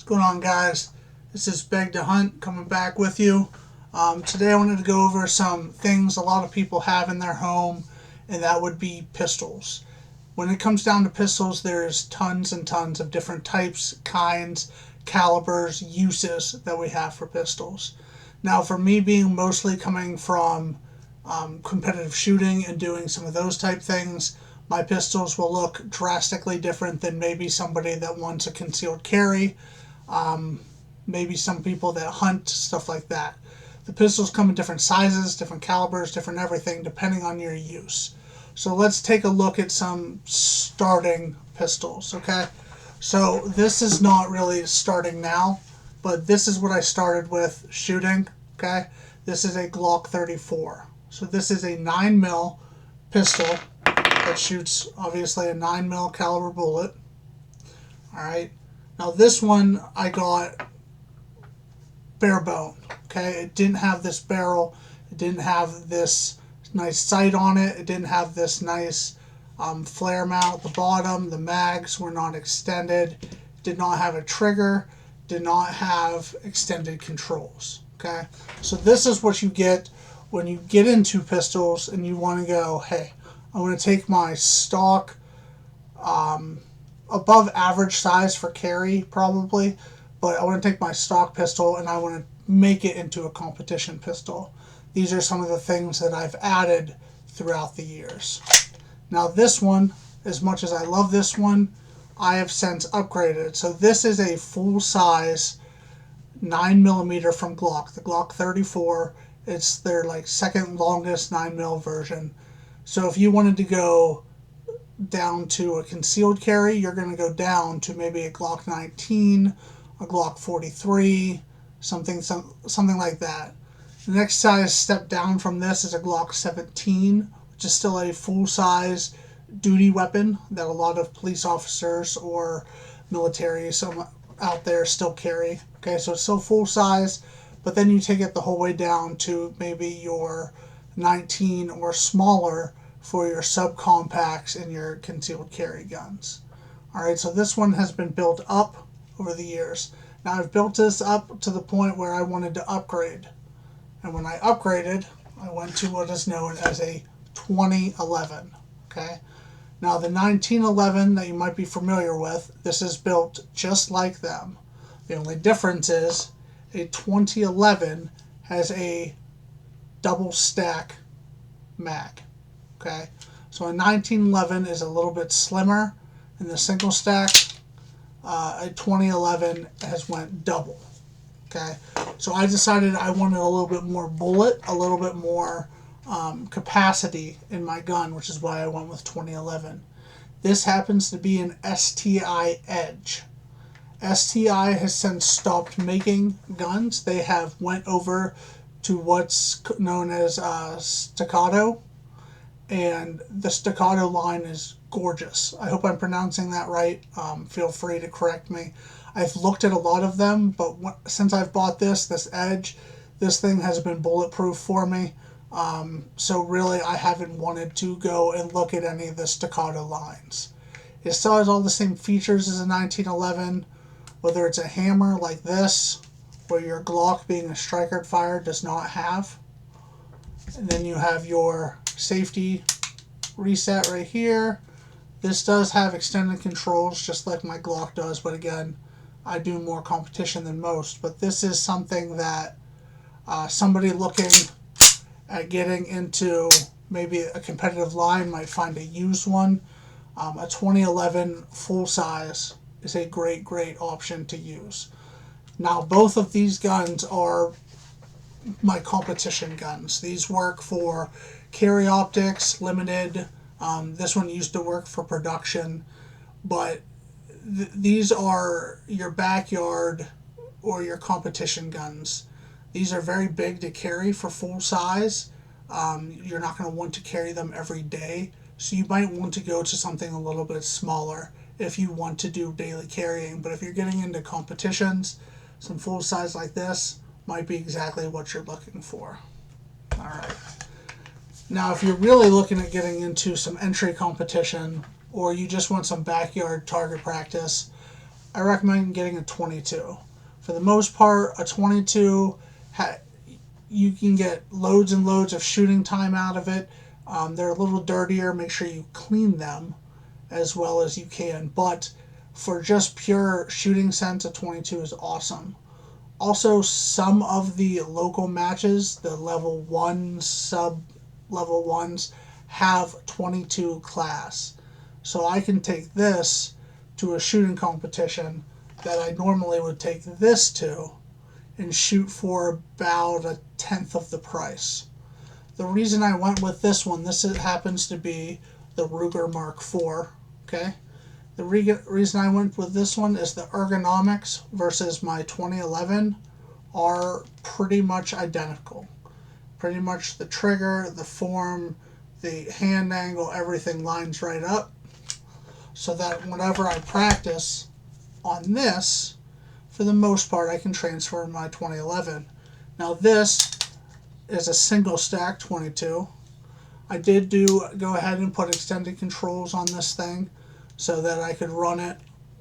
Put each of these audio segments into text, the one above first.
What's going on, guys? This is BEG2Hunt coming back with you. Today I wanted to go over some things a lot of people have in their home, and that would be pistols. When it comes down to pistols, there's tons and tons of different types, kinds, calibers, uses that we have for pistols. Now, for me, being mostly coming from competitive shooting and doing some of those type things, my pistols will look drastically different than maybe somebody that wants a concealed carry, maybe some people that hunt, stuff like that. The pistols come in different sizes, different calibers, different everything, depending on your use. So let's take a look at some starting pistols, okay? So this is not really starting now, but this is what I started with shooting, okay? This is a Glock 34. So this is a 9mm pistol that shoots, obviously, a 9mm caliber bullet. Alright, now this one I got bare bone, okay? It didn't have this barrel, it didn't have this nice sight on it, it didn't have this nice flare mount at the bottom, the mags were not extended, did not have a trigger, did not have extended controls, okay? So this is what you get when you get into pistols and you want to go, hey, I want to take my stock above average size for carry probably, but I want to take my stock pistol and I want to make it into a competition pistol. These are some of the things that I've added throughout the years. Now this one, as much as I love this one, I have since upgraded. So this is a full-size 9mm from Glock, the Glock 34. It's their like second longest 9mm version. So if you wanted to go down to a concealed carry, you're going to go down to maybe a Glock 19, a Glock 43, something like that. The next size step down from this is a Glock 17, which is still a full-size duty weapon that a lot of police officers or military out there still carry. Okay, so it's still full-size, but then you take it the whole way down to maybe your 19 or smaller for your subcompacts and your concealed carry guns. Alright, so this one has been built up over the years. Now I've built this up to the point where I wanted to upgrade. And when I upgraded, I went to what is known as a 2011. Okay? Now the 1911 that you might be familiar with, this is built just like them. The only difference is a 2011 has a double stack mag. Okay, so a 1911 is a little bit slimmer in the single stack. A 2011 has went double. Okay, so I decided I wanted a little bit more bullet, a little bit more capacity in my gun, which is why I went with 2011. This happens to be an STI Edge. STI has since stopped making guns. They have went over to what's known as staccato. And the staccato line is gorgeous. I hope I'm pronouncing that right. Feel free to correct me. I've looked at a lot of them, but since I've bought this Edge, this thing has been bulletproof for me. So really, I haven't wanted to go and look at any of the staccato lines. It still has all the same features as a 1911, whether it's a hammer like this, where your Glock, being a striker fire, does not have. And then you have your safety reset right here. This does have extended controls just like my Glock does, but again, I do more competition than most. But this is something that somebody looking at getting into maybe a competitive line might find a used one. A 2011 full size is a great option to use. Now both of these guns are my competition guns. These work for carry optics, limited. This one used to work for production, but these are your backyard or your competition guns. These are very big to carry for full size. You're not going to want to carry them every day, so you might want to go to something a little bit smaller if you want to do daily carrying. But if you're getting into competitions, some full size like this might be exactly what you're looking for. Alright. Now if you're really looking at getting into some entry competition, or you just want some backyard target practice, I recommend getting a 22. For the most part, a 22, you can get loads and loads of shooting time out of it. They're a little dirtier. Make sure you clean them as well as you can. But for just pure shooting sense, a 22 is awesome. Also, some of the local matches, the level 1, sub level 1s, have 22 class. So I can take this to a shooting competition that I normally would take this to and shoot for about a tenth of the price. The reason I went with this one, this happens to be the Ruger Mark IV, okay? The reason I went with this one is the ergonomics versus my 2011 are pretty much identical. Pretty much the trigger, the form, the hand angle, everything lines right up. So that whenever I practice on this, for the most part, I can transfer my 2011. Now this is a single stack 22. I did go ahead and put extended controls on this thing so that I could run it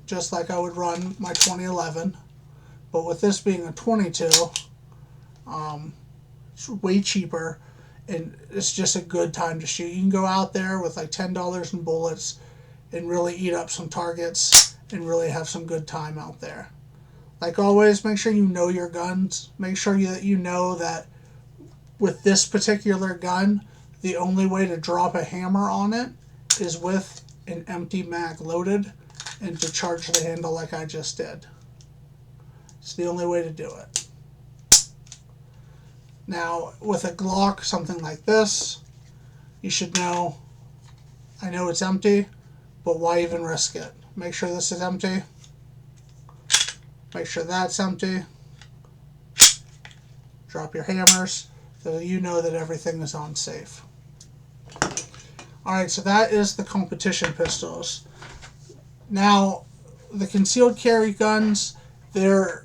just like I would run my 2011. But with this being a 22, it's way cheaper and it's just a good time to shoot. You can go out there with like $10 in bullets and really eat up some targets and really have some good time out there. Like always, make sure you know your guns. Make sure that you know that with this particular gun, the only way to drop a hammer on it is with an empty mag loaded and to charge the handle like I just did. It's the only way to do it. Now, with a Glock, something like this, you should know, I know it's empty, but why even risk it? Make sure this is empty. Make sure that's empty. Drop your hammers so you know that everything is on safe. Alright, so that is the competition pistols. Now, the concealed carry guns, there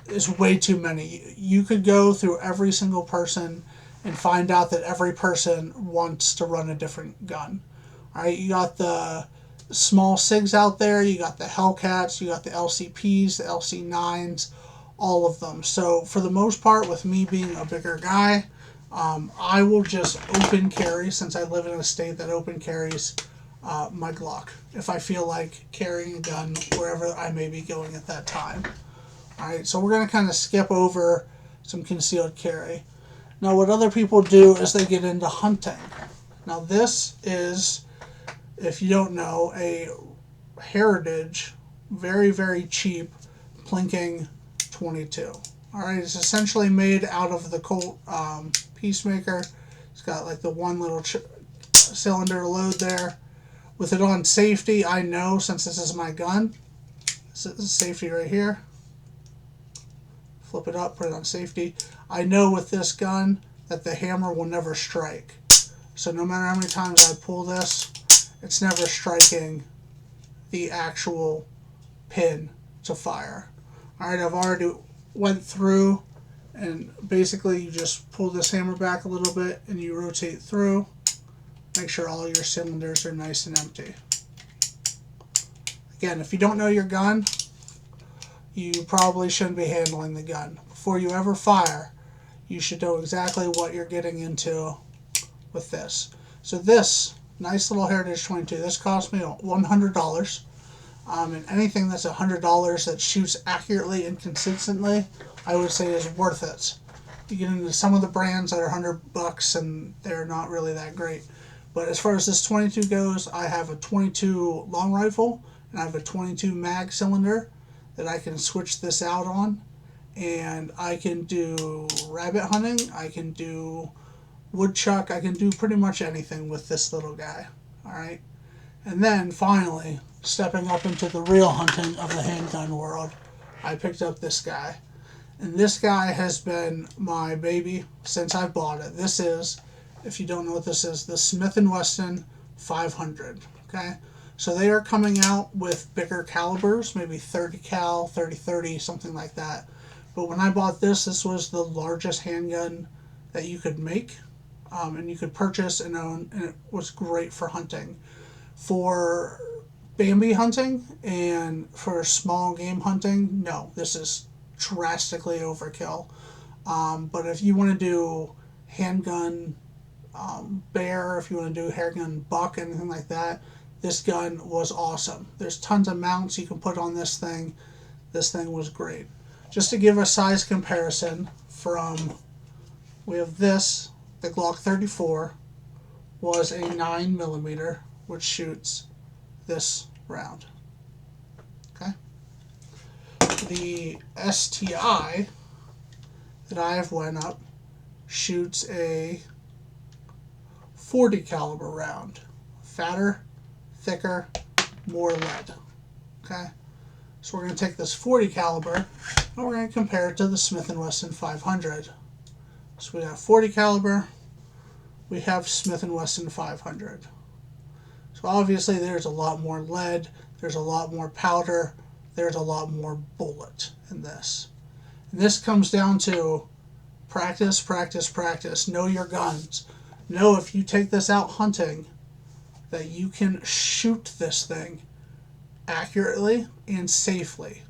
is way too many. You could go through every single person and find out that every person wants to run a different gun. Alright, you got the small SIGs out there, you got the Hellcats, you got the LCPs, the LC9s, all of them. So for the most part, with me being a bigger guy, I will just open carry, since I live in a state that open carries my Glock, if I feel like carrying a gun wherever I may be going at that time. Alright, so we're going to kind of skip over some concealed carry. Now what other people do is they get into hunting. Now this is, if you don't know, a Heritage, very, very cheap plinking 22. Alright, it's essentially made out of the Colt Peacemaker. It's got like the one little cylinder to load there. With it on safety, I know, since this is my gun, this is safety right here. Flip it up, put it on safety. I know with this gun that the hammer will never strike. So no matter how many times I pull this, it's never striking the actual pin to fire. Alright, I've already went through and basically you just pull this hammer back a little bit and you rotate through. Make sure all your cylinders are nice and empty. Again, if you don't know your gun, you probably shouldn't be handling the gun. Before you ever fire, you should know exactly what you're getting into with this. So this nice little Heritage 22, this cost me $100. And anything that's $100 that shoots accurately and consistently, I would say is worth it. You get into some of the brands that are $100 and they're not really that great. But as far as this 22 goes, I have a 22 long rifle and I have a 22 mag cylinder that I can switch this out on, and I can do rabbit hunting, I can do woodchuck, I can do pretty much anything with this little guy. Alright, and then finally, stepping up into the real hunting of the handgun world, I picked up this guy. And this guy has been my baby since I bought it. This is, if you don't know what this is, the Smith & Wesson 500. Okay, so they are coming out with bigger calibers, maybe 30 cal, 30-30, something like that. But when I bought this, this was the largest handgun that you could make, and you could purchase and own, and it was great for hunting. For Bambi hunting and for small game hunting, no, this is drastically overkill. But if you want to do handgun bear, if you want to do handgun buck, anything like that, this gun was awesome. There's tons of mounts you can put on this thing. This thing was great. Just to give a size comparison, we have this, the Glock 34 was a 9mm, which shoots this round. Okay. The STI that I have went up shoots a 40 caliber round. Fatter, thicker, more lead. Okay. So we're going to take this 40 caliber and we're going to compare it to the Smith & Wesson 500. So we have 40 caliber, we have Smith & Wesson 500. So obviously there's a lot more lead, there's a lot more powder, there's a lot more bullet in this. And this comes down to practice, practice, practice. Know your guns. Know if you take this out hunting that you can shoot this thing accurately and safely.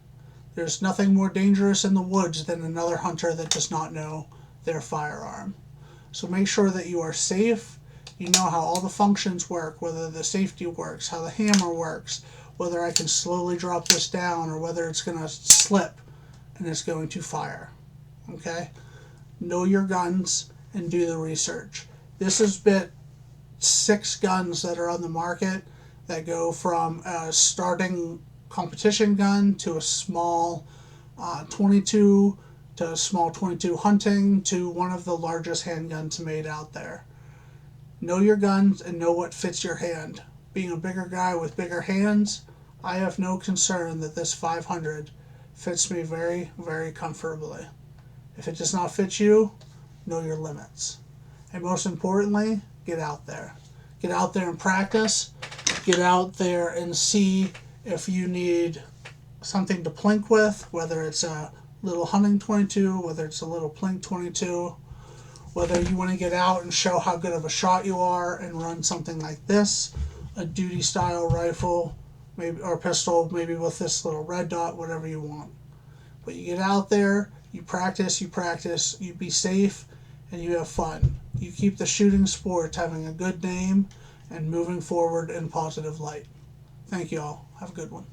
There's nothing more dangerous in the woods than another hunter that does not know their firearm. So make sure that you are safe. You know how all the functions work, whether the safety works, how the hammer works, whether I can slowly drop this down or whether it's going to slip and it's going to fire. Okay? Know your guns and do the research. This has been 6 guns that are on the market that go from a starting competition gun to a small 22 to a small 22 hunting to one of the largest handguns made out there. Know your guns and know what fits your hand. Being a bigger guy with bigger hands, I have no concern that this 500 fits me very, very comfortably. If it does not fit you, know your limits. And most importantly, get out there. Get out there and practice. Get out there and see if you need something to plink with, whether it's a little hunting 22, whether it's a little plink 22, whether you want to get out and show how good of a shot you are and run something like this, a duty style rifle, maybe or pistol, maybe with this little red dot, whatever you want. But you get out there, you practice, you be safe, and you have fun. You keep the shooting sport having a good name and moving forward in positive light. Thank you all. Have a good one.